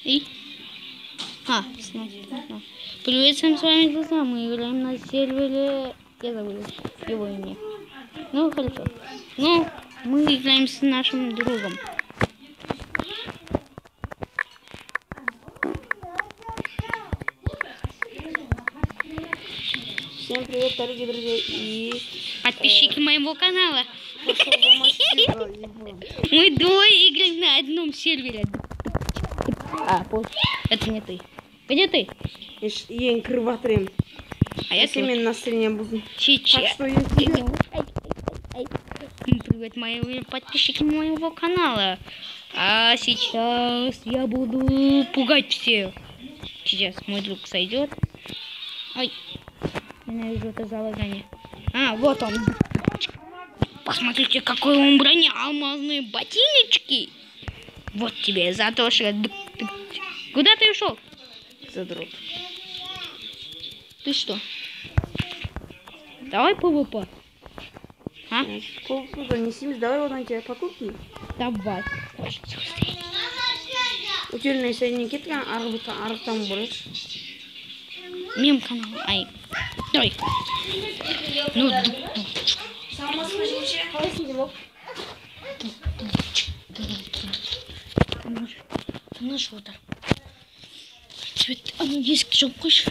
И... снять. Привет всем, с вами друзья. Мы играем на сервере... Я забыл его имя. Ну, хорошо. Ну, мы играем с нашим другом. Всем привет, дорогие друзья и подписчики моего канала. Мы двое играем на одном сервере. Это не ты. Где ты? Я кровотрем. А я именно настроение буду. Сейчас. Так что я... Привет, мои подписчики моего канала. А сейчас я буду пугать всех. Сейчас мой друг сойдет. Ай, ненавижу это залагание. Вот он. Посмотрите, какой он броня, алмазные ботиночки. Вот тебе за то, что... Куда ты ушел? Задрот. Ты что? Давай ПВП. PvP, не Sims, давай вот на тебя покупки. Давай. Утюрный средний кеткен аргутан бурыш. Мем канал. Ай. Давай. Ну, ну что-то. А ну есть что хочешь?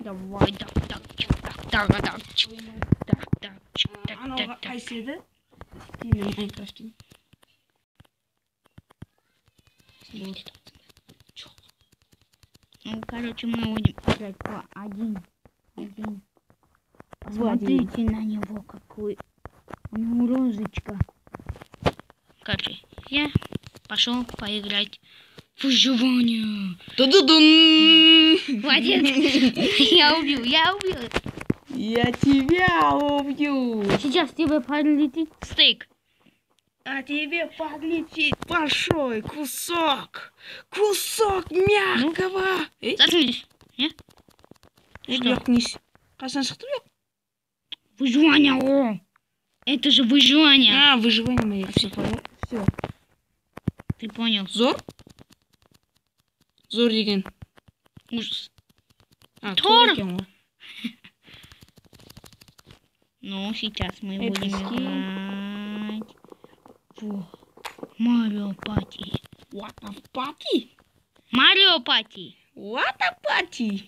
Давай, так. Кайсиді? Мен Майнкрафтин. Ну, короче, мы будем играть по один. Посмотрите на него, какой у него розочка. Короче, я пошел поиграть в выживание. Ту-ду-дун! Молодец. Я убил. Я тебя убью. Сейчас тебе подлетит стейк. А тебе подлетит большой кусок. Кусок мягкого. Заткнись. Что? Қашан шықты жоқ? Выживание, о! Это же выживание. Выживание мои. Все понял. Все. Ты понял? Зор? Зор деген. Ужас. Тор. Ну, сейчас мы будем играть в Марио Пати. What a party? Марио Пати. What a party?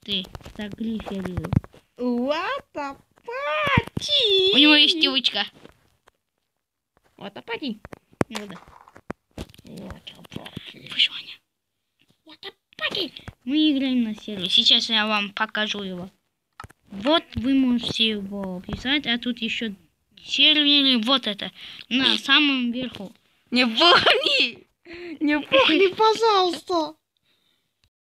Ты заглиферил. What a party? У него есть девочка. What a party? Ну да. What a party? Выживание. What a party? Мы играем на сервере. Сейчас я вам покажу его. Вот вы можете его писать, а тут еще сервер, вот это, на самом верху. Не пухни! Не пухни, пожалуйста!